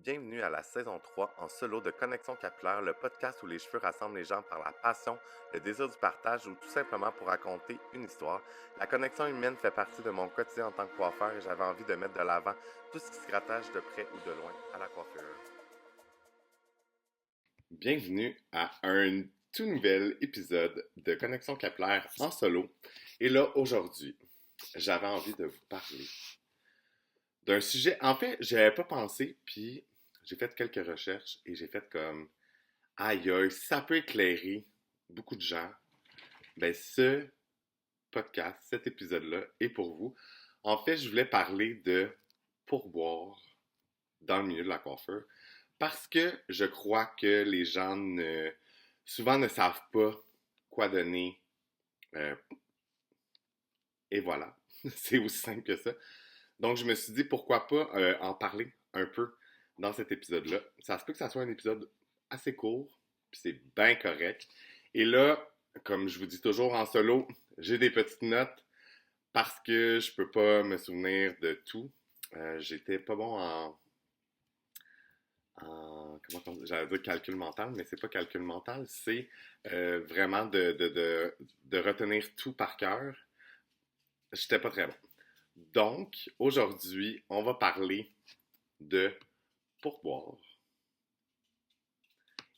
Bienvenue à la saison 3 en solo de Connexion Capillaire, le podcast où les cheveux rassemblent les gens par la passion, le désir du partage ou tout simplement pour raconter une histoire. La connexion humaine fait partie de mon quotidien en tant que coiffeur et j'avais envie de mettre de l'avant tout ce qui se rattache de près ou de loin à la coiffure. Bienvenue à un tout nouvel épisode de Connexion Capillaire en solo. Et là, aujourd'hui, j'avais envie de vous parler d'un sujet. En fait, j'y avais pas pensé, puis j'ai fait quelques recherches et j'ai fait comme aïe aïe, si ça peut éclairer beaucoup de gens, ben ce podcast, cet épisode-là est pour vous. En fait, je voulais parler de pourboire dans le milieu de la coiffure parce que je crois que les gens souvent ne savent pas quoi donner. euh, et voilà, c'est aussi simple que ça. Donc, je me suis dit, pourquoi pas en parler un peu dans cet épisode-là. Ça se peut que ça soit un épisode assez court, puis c'est bien correct. Et là, comme je vous dis toujours en solo, j'ai des petites notes parce que je peux pas me souvenir de tout. J'étais pas bon j'allais dire calcul mental, mais c'est pas calcul mental, c'est vraiment de retenir tout par cœur. J'étais pas très bon. Donc, aujourd'hui, on va parler de pourboire.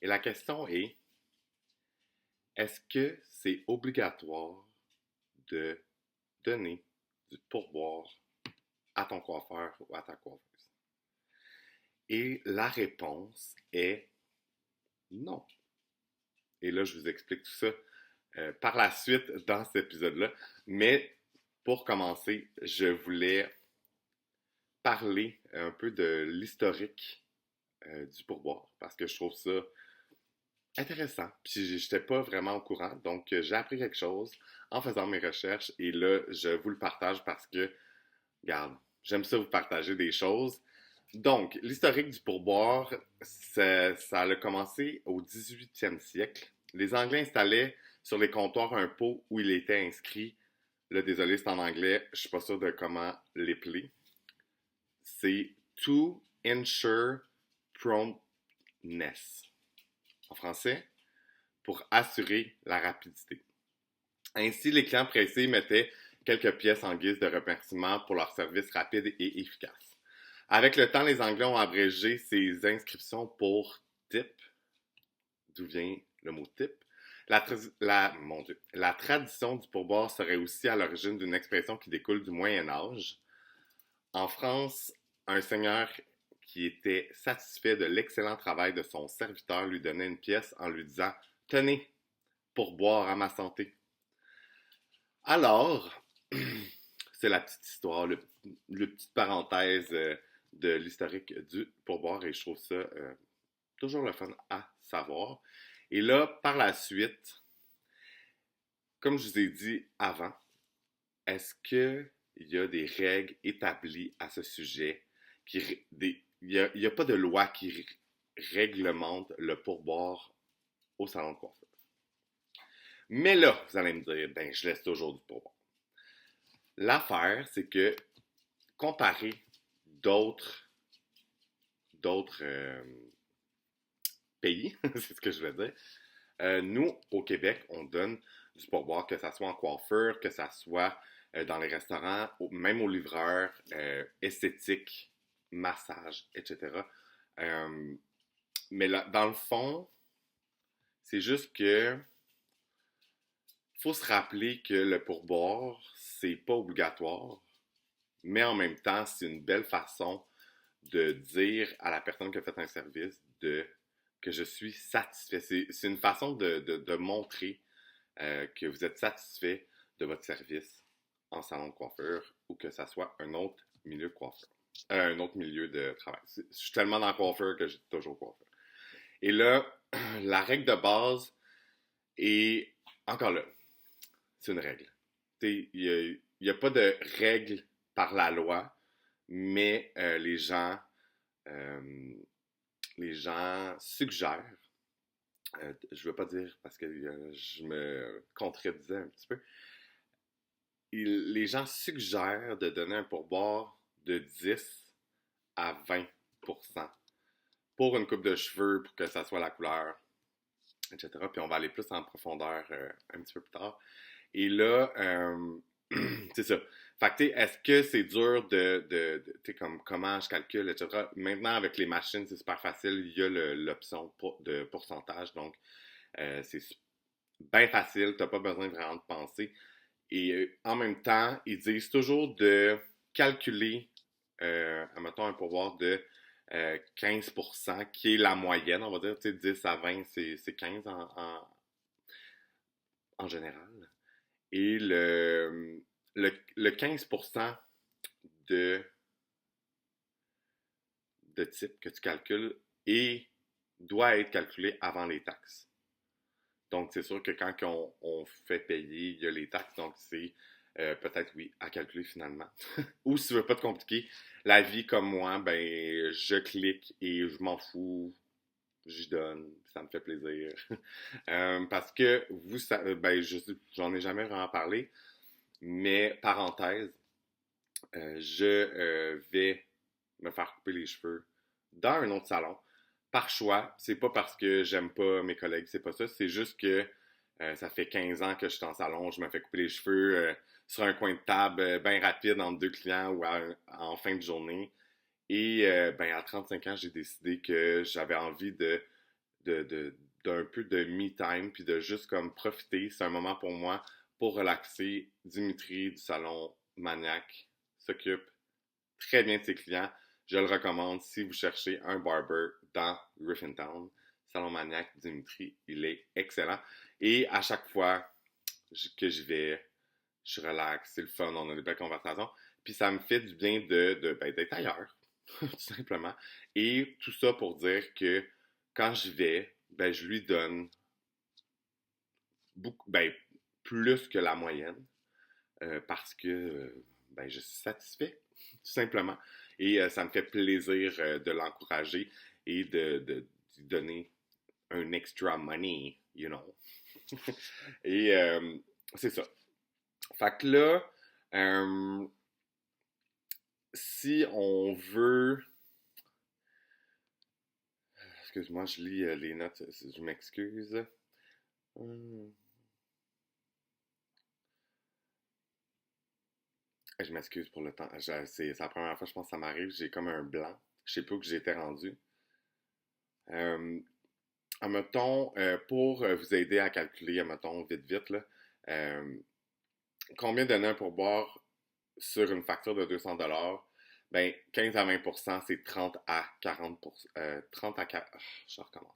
Et la question est-ce que c'est obligatoire de donner du pourboire à ton coiffeur ou à ta coiffeuse? Et la réponse est non. Et là, je vous explique tout ça par la suite dans cet épisode-là. Mais pour commencer, je voulais parler un peu de l'historique du pourboire parce que je trouve ça intéressant. Puis j'étais pas vraiment au courant, donc j'ai appris quelque chose en faisant mes recherches et là, je vous le partage parce que, regarde, j'aime ça vous partager des choses. Donc, l'historique du pourboire, ça a commencé au 18e siècle. Les Anglais installaient sur les comptoirs un pot où il était inscrit, là, désolé, c'est en anglais, je suis pas sûr de comment l'épeler. C'est To Ensure Promptness. En français, pour assurer la rapidité. Ainsi, les clients pressés mettaient quelques pièces en guise de remerciement pour leur service rapide et efficace. Avec le temps, les Anglais ont abrégé ces inscriptions pour tip, d'où vient le mot tip. La tradition du pourboire serait aussi à l'origine d'une expression qui découle du Moyen Âge. En France, un seigneur qui était satisfait de l'excellent travail de son serviteur lui donnait une pièce en lui disant « Tenez, pour boire à ma santé. » Alors, c'est la petite histoire, le petite parenthèse de l'historique du pourboire et je trouve ça toujours le fun à savoir. Et là, par la suite, comme je vous ai dit avant, est-ce qu'il y a des règles établies à ce sujet? Il n'y a pas de loi qui réglemente le pourboire au salon de coiffure. Mais là, vous allez me dire, ben, je laisse toujours du pourboire. L'affaire, c'est que comparer d'autres pays, c'est ce que je veux dire, nous, au Québec, on donne du pourboire, que ça soit en coiffure, que ça soit dans les restaurants, même aux livreurs, esthétique, massage, etc. Mais là, dans le fond, c'est juste que faut se rappeler que le pourboire, c'est pas obligatoire, mais en même temps, c'est une belle façon de dire à la personne qui a fait un service que je suis satisfait. C'est une façon de montrer que vous êtes satisfait de votre service en salon de coiffure ou que ça soit un autre milieu de coiffure. Un autre milieu de travail. Je suis tellement dans la coiffure que j'ai toujours coiffeur. Et là, la règle de base est encore là. C'est une règle. Il n'y a pas de règle par la loi, mais les gens suggèrent, je ne veux pas dire parce que je me contredisais un petit peu, les gens suggèrent de donner un pourboire de 10 à 20% pour une coupe de cheveux, pour que ça soit la couleur, etc. Puis on va aller plus en profondeur un petit peu plus tard. Et là, c'est ça. Fait que, est-ce que c'est dur tu sais, comme comment je calcule, etc. Maintenant, avec les machines, c'est super facile. Il y a l'option de pourcentage. Donc, c'est bien facile. Tu n'as pas besoin vraiment de penser. Et en même temps, ils disent toujours de calculer, admettons, un pourboire de 15%, qui est la moyenne, on va dire, tu sais, 10 à 20, c'est 15 en général. Et le 15% de, de type que tu calcules doit être calculé avant les taxes. Donc, c'est sûr que quand on fait payer, il y a les taxes. Donc, c'est peut-être, oui, à calculer finalement. Ou si tu veux pas te compliquer, la vie comme moi, ben, je clique et je m'en fous. J'y donne, ça me fait plaisir. Parce que vous, ben, j'en ai jamais vraiment parlé, mais parenthèse, je vais me faire couper les cheveux dans un autre salon par choix. C'est pas parce que j'aime pas mes collègues, c'est pas ça. C'est juste que ça fait 15 ans que je suis en salon, je me fais couper les cheveux sur un coin de table bien rapide entre deux clients ou en fin de journée. Et ben, à 35 ans, j'ai décidé que j'avais envie de, de- d'un peu de me time puis de juste comme profiter. C'est un moment pour moi pour relaxer. Dimitri du salon Maniac s'occupe très bien de ses clients. Je le recommande si vous cherchez un barber dans Griffintown. Salon Maniac, Dimitri, il est excellent. Et à chaque fois que je vais, je relaxe, c'est le fun, on a des belles conversations. Puis ça me fait du bien ben, d'être ailleurs, tout simplement. Et tout ça pour dire que quand je vais, ben, je lui donne beaucoup, ben, plus que la moyenne parce que ben, je suis satisfait, tout simplement. Et ça me fait plaisir de l'encourager et de lui donner un extra money, you know. Et c'est ça. Fait que là, euh, si on veut. Excuse-moi, je lis les notes, je m'excuse. Hum, Je m'excuse pour le temps. C'est la première fois, je pense, que ça m'arrive. J'ai comme un blanc. Je sais pas où j'étais rendu. Euh, Admettons, pour vous aider à calculer, admettons, vite, vite, là, euh, combien donner un pourboire sur une facture de 200$? Ben, 15 à 20%, c'est 30 à 40%. 30 à 40, je recommence.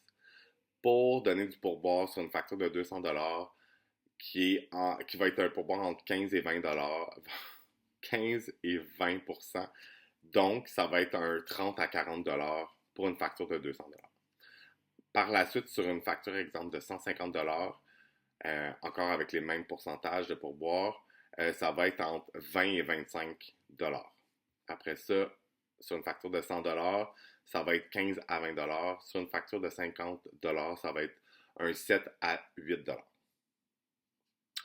Pour donner du pourboire sur une facture de 200$, qui va être un pourboire entre 15 et 20$, 15 et 20%. Donc, ça va être un 30 à 40$ pour une facture de 200$. Par la suite, sur une facture, exemple, de 150$, encore avec les mêmes pourcentages de pourboire, ça va être entre 20 et 25$. Après ça, sur une facture de 100$, ça va être 15 à 20$. Sur une facture de 50$, ça va être un 7 à 8$.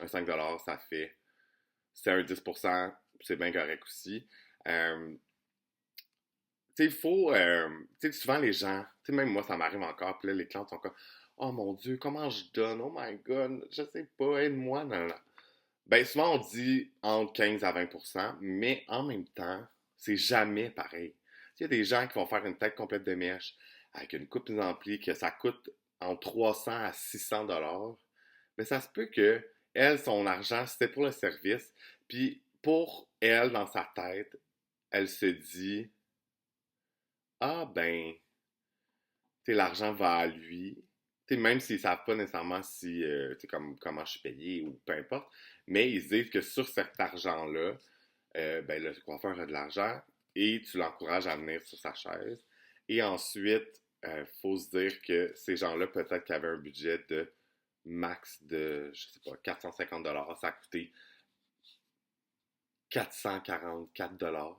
Un 5$, ça fait. C'est un 10%, c'est bien correct aussi. Euh, Tu sais, il faut. Tu sais, souvent les gens, tu sais, même moi, ça m'arrive encore, puis là, les clients sont comme, oh mon Dieu, comment je donne? Oh my God, je sais pas, aide-moi. Non, non. Ben, souvent, on dit entre 15 à 20%, mais en même temps, c'est jamais pareil. Il y a des gens qui vont faire une tête complète de mèche avec une coupe amplie que ça coûte entre 300 à 600$. Mais ça se peut que elle, son argent, c'était pour le service. Puis pour elle, dans sa tête, elle se dit, ah ben, tu sais, l'argent va à lui. Tu sais, même s'ils ne savent pas nécessairement si, tu sais, comment je suis payé ou peu importe, mais ils se disent que sur cet argent-là, ben, le coiffeur a de l'argent et tu l'encourages à venir sur sa chaise. Et ensuite, il faut se dire que ces gens-là, peut-être qu'ils avaient un budget de max de, je sais pas, 450$. Ça a coûté 444$.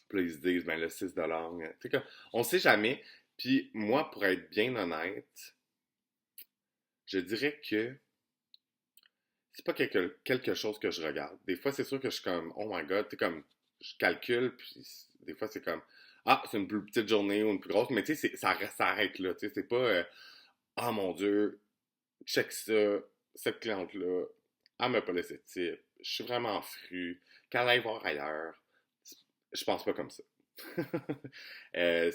Puis là, ils se disent, ben le 6$. Tu sais, on sait jamais. Puis moi, pour être bien honnête, je dirais que c'est pas quelque chose que je regarde. Des fois, c'est sûr que je suis comme, oh my god, tu sais, comme, je calcule, puis des fois, c'est comme, ah, c'est une plus petite journée ou une plus grosse, mais tu sais, ça arrête là, tu sais, c'est pas, ah mon Dieu, check ça, cette cliente-là, elle m'a pas laissé de type, je suis vraiment fru, qu'elle aille voir ailleurs. Je pense pas comme ça. Euh,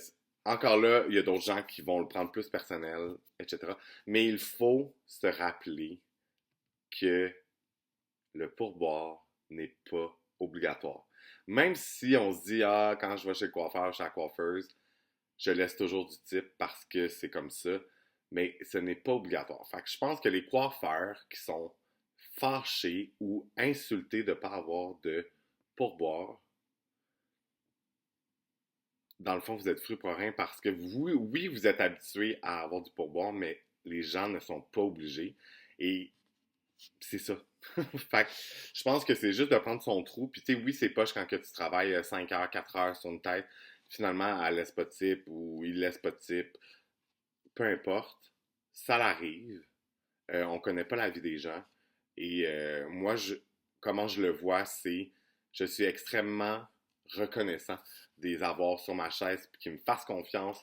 encore là, il y a d'autres gens qui vont le prendre plus personnel, etc. Mais il faut se rappeler que le pourboire n'est pas obligatoire. Même si on se dit, ah, quand je vais chez le coiffeur, chez la coiffeuse, je laisse toujours du type parce que c'est comme ça, mais ce n'est pas obligatoire. Fait que je pense que les coiffeurs qui sont fâchés ou insultés de ne pas avoir de pourboire, dans le fond, vous êtes fru pour rien parce que vous, oui, vous êtes habitué à avoir du pourboire, mais les gens ne sont pas obligés. Et c'est ça. Fait que je pense que c'est juste de prendre son trou. Puis tu sais, oui, c'est poche quand que tu travailles 5 heures, 4 heures sur une tête. Finalement, elle laisse pas de type ou il laisse pas de type. Peu importe. Ça l'arrive. On connaît pas la vie des gens. Et moi, comment je le vois, c'est je suis extrêmement reconnaissant des avoirs sur ma chaise qui me fassent confiance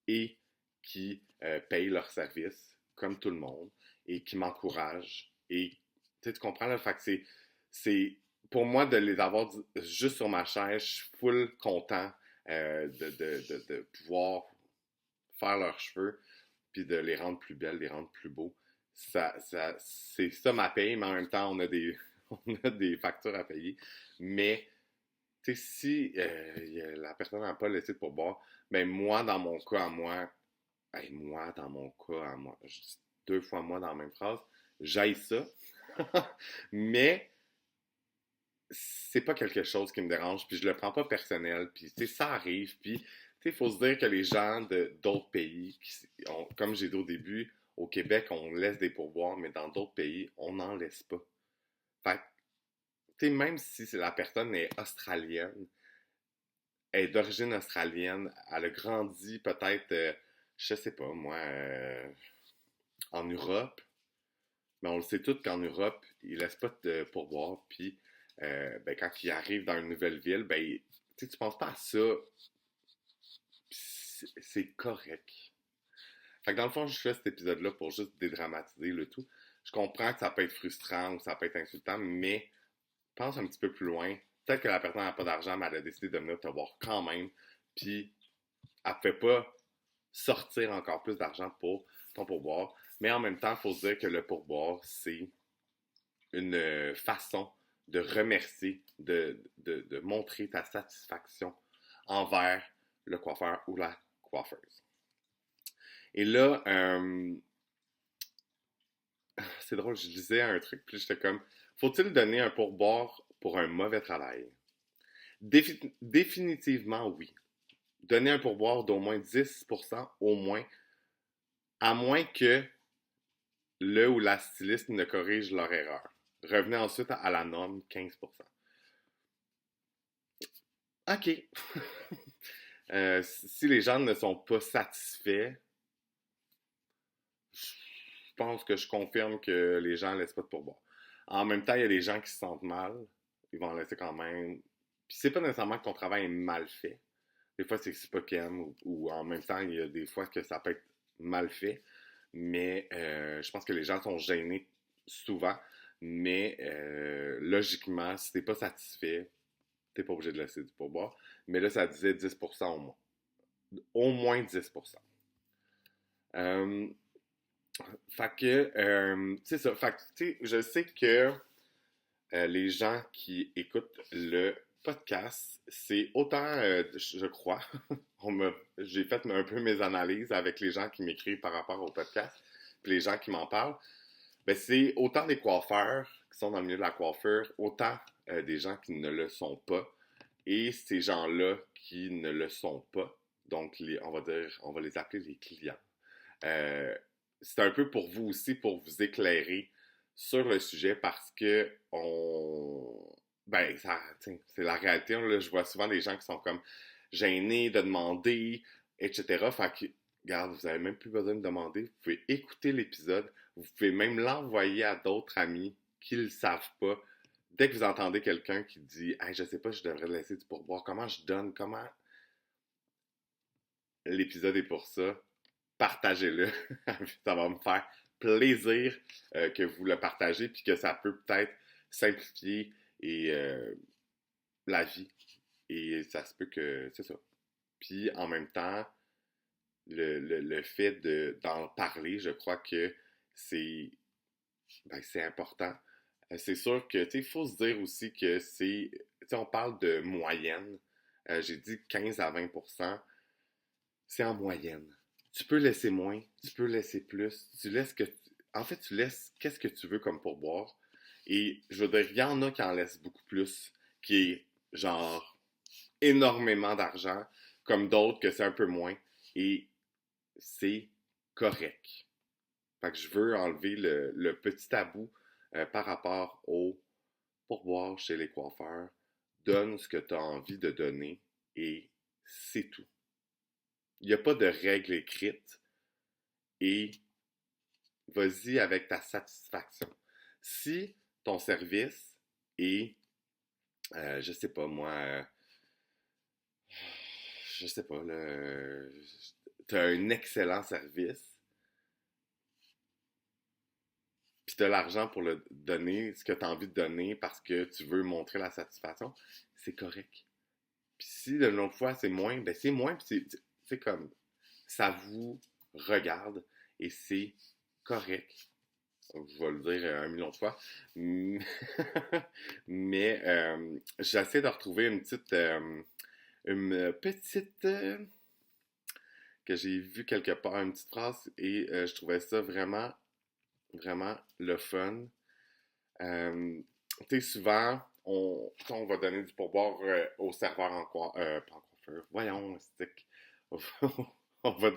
et qui payent leur service comme tout le monde et qui m'encouragent. Et tu comprends le fait que c'est pour moi de les avoir juste sur ma chaise, je suis full content de pouvoir faire leurs cheveux puis de les rendre plus belles, les rendre plus beaux. C'est ça ma paye, mais en même temps, on a des, on a des factures à payer. Mais, tu sais, si la personne n'a pas laissé de pourboire, ben moi, dans mon cas à moi, moi, dans mon cas à moi, je dis 2 fois moi dans la même phrase, j'aille ça. Mais, c'est pas quelque chose qui me dérange, puis je le prends pas personnel, puis tu sais, ça arrive, puis tu sais, il faut se dire que les gens d'autres pays, comme j'ai dit au début, au Québec, on laisse des pourboires, mais dans d'autres pays, on n'en laisse pas. Fait que, tu sais, même si la personne est australienne, elle est d'origine australienne, elle a grandi peut-être, je sais pas, moi, en Europe, mais on le sait tous qu'en Europe, ils laissent pas de pourboire, puis ben, quand ils arrivent dans une nouvelle ville, ben, tu penses pas à ça, c'est correct. Fait que dans le fond, je fais cet épisode-là pour juste dédramatiser le tout. Je comprends que ça peut être frustrant ou ça peut être insultant, mais pense un petit peu plus loin. Peut-être que la personne n'a pas d'argent, mais elle a décidé de venir te voir quand même, puis elle ne fait pas sortir encore plus d'argent pour ton pourboire. Mais en même temps, il faut se dire que le pourboire, c'est une façon de remercier, de montrer ta satisfaction envers le coiffeur ou la coiffeuse. Et là, c'est drôle, je lisais un truc, puis j'étais comme, faut-il donner un pourboire pour un mauvais travail? Définitivement oui. Donner un pourboire d'au moins 10%, au moins, à moins que le ou la styliste ne corrige leur erreur. Revenez ensuite à la norme 15%. OK. Si les gens ne sont pas satisfaits, je pense que je confirme que les gens ne laissent pas de pourboire. En même temps, il y a des gens qui se sentent mal. Ils vont en laisser quand même. Puis c'est pas nécessairement que ton travail est mal fait. Des fois, c'est pas qu'il aime ou en même temps, il y a des fois que ça peut être mal fait. Mais je pense que les gens sont gênés souvent. Mais logiquement, si t'es pas satisfait, t'es pas obligé de laisser du pourboire. Mais là, ça disait 10% au moins. Au moins 10%. Euh, Fait que, c'est ça. Fait que, tu sais, je sais que les gens qui écoutent le podcast, c'est autant, je crois, j'ai fait un peu mes analyses avec les gens qui m'écrivent par rapport au podcast, puis les gens qui m'en parlent. Ben, c'est autant des coiffeurs qui sont dans le milieu de la coiffure, autant des gens qui ne le sont pas, et ces gens-là qui ne le sont pas. Donc, on va les appeler les clients. Euh, c'est un peu pour vous aussi, pour vous éclairer sur le sujet parce que ben, c'est la réalité. Là, je vois souvent des gens qui sont comme gênés de demander, etc. Fait que, regarde, vous n'avez même plus besoin de demander. Vous pouvez écouter l'épisode. Vous pouvez même l'envoyer à d'autres amis qui ne le savent pas. Dès que vous entendez quelqu'un qui dit hey, je sais pas, je devrais laisser du pourboire, comment je donne, comment. l'épisode est pour ça. Partagez-le. Ça va me faire plaisir que vous le partagez puis que ça peut peut-être simplifier la vie. Et ça se peut que c'est ça. Puis en même temps, le fait d'en parler, je crois que c'est c'est important. C'est sûr que, tu sais, il faut se dire aussi que tu sais, on parle de moyenne. J'ai dit 15 à 20%. C'est en moyenne. Tu peux laisser moins, tu peux laisser plus. En fait, tu laisses qu'est-ce que tu veux comme pourboire. Et je veux dire, il y en a qui en laissent beaucoup plus, qui est genre énormément d'argent, comme d'autres que c'est un peu moins. Et c'est correct. Fait que je veux enlever le petit tabou par rapport au pourboire chez les coiffeurs. Donne ce que tu as envie de donner et c'est tout. Il n'y a pas de règle écrite et vas-y avec ta satisfaction. Si ton service est, je sais pas moi, je sais pas, tu as un excellent service, puis tu as l'argent pour le donner, ce que tu as envie de donner parce que tu veux montrer la satisfaction, c'est correct. Puis si de l'autre fois c'est moins, ben c'est moins, puis c'est comme, ça vous regarde et c'est correct. Je vais le dire 1 million de fois. Mais j'essaie de retrouver une petite que j'ai vue quelque part, une petite phrase, et je trouvais ça vraiment, vraiment le fun. Tu sais, souvent, on va donner du pourboire au serveur pas en coiffeur. Voyons, stick. On va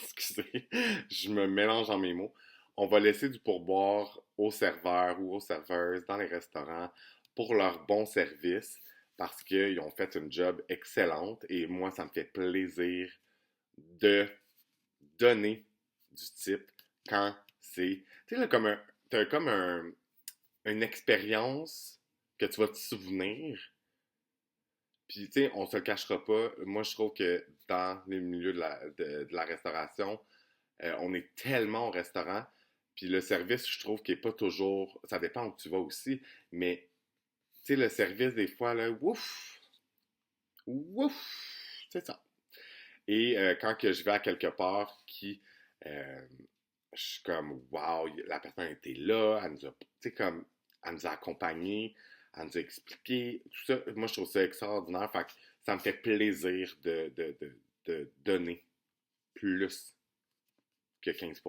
excusez, je me mélange dans mes mots. On va laisser du pourboire aux serveurs ou aux serveuses dans les restaurants pour leur bon service parce qu'ils ont fait une job excellente et moi, ça me fait plaisir de donner du type quand c'est. Tu sais, là, t'as comme une expérience que tu vas te souvenir. Puis, tu sais, on se le cachera pas. Moi, je trouve que dans les milieux de la restauration, on est tellement au restaurant. Puis le service, je trouve qu'il n'est pas toujours. Ça dépend où tu vas aussi. Mais, tu sais, le service, des fois, là, ouf, ouf, c'est ça. Et quand que je vais à quelque part euh, je suis comme, wow, la personne était là, elle nous a, tu sais, comme, elle nous a accompagnés, elle nous a expliqué, tout ça. Moi, je trouve ça extraordinaire. Fait que ça me fait plaisir de donner plus que 15%,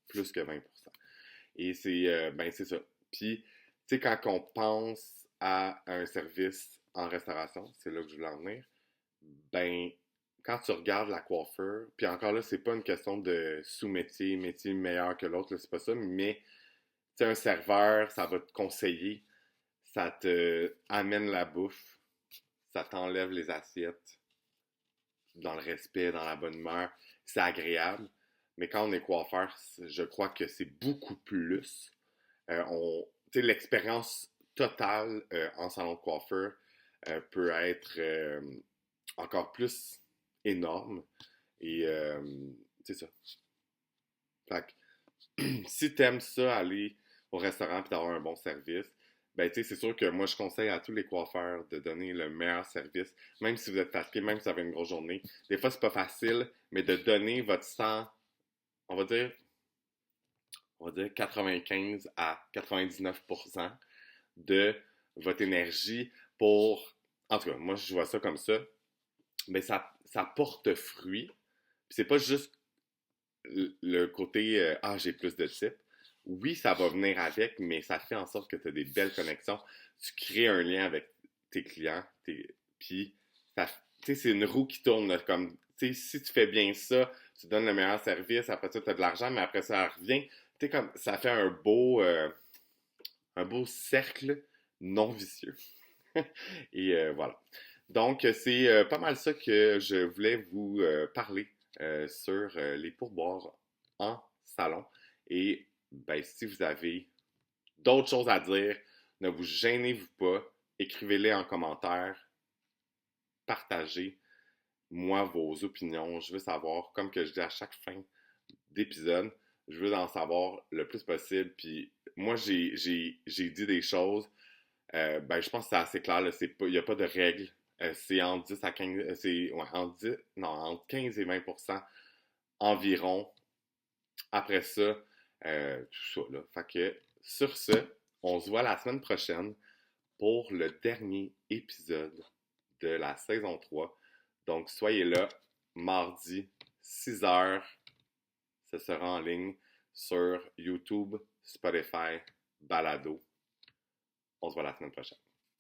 plus que 20%. Et c'est ça. Puis, tu sais, quand on pense à un service en restauration, c'est là que je voulais en venir, ben, quand tu regardes la coiffure, puis encore là, c'est pas une question de sous-métier, métier meilleur que l'autre, c'est pas ça, mais tu sais, un serveur, ça va te conseiller, ça te amène la bouffe, ça t'enlève les assiettes dans le respect, dans la bonne humeur, c'est agréable. Mais quand on est coiffeur, je crois que c'est beaucoup plus. Tu sais, l'expérience totale en salon de coiffeur peut être encore plus énorme. Et c'est ça. Fait que, si t'aimes ça, aller au restaurant et d'avoir un bon service, ben tu sais, c'est sûr que moi je conseille à tous les coiffeurs de donner le meilleur service, même si vous êtes fatigué, même si vous avez une grosse journée. Des fois, c'est pas facile, mais de donner votre sang, on va dire, on va dire 95 à 99% de votre énergie pour. En tout cas, moi je vois ça comme ça. Mais ça porte fruit. Puis c'est pas juste le côté ah, j'ai plus de types. Oui, ça va venir avec, mais ça fait en sorte que tu as des belles connexions. Tu crées un lien avec tes clients. Puis, c'est une roue qui tourne. Là, comme, si tu fais bien ça, tu donnes le meilleur service, après ça, tu as de l'argent, mais après ça revient. Comme, ça fait un beau cercle non vicieux. Et voilà. Donc, c'est pas mal ça que je voulais vous parler sur les pourboires en salon. Et ben, si vous avez d'autres choses à dire, ne vous gênez-vous pas. Écrivez-les en commentaire, partagez. moi, vos opinions. Je veux savoir, comme que je dis à chaque fin d'épisode, je veux en savoir le plus possible. Puis moi, j'ai dit des choses. Ben, je pense que c'est assez clair. Il n'y a pas de règle. C'est entre 10 à 15. Entre 10, non, entre 15 et 20% environ. Après ça, tout ça, là. Fait que, sur ce, on se voit la semaine prochaine pour le dernier épisode de la saison 3. Donc, soyez là, mardi, 6 heures. Ce sera en ligne sur YouTube, Spotify, Balado. On se voit la semaine prochaine.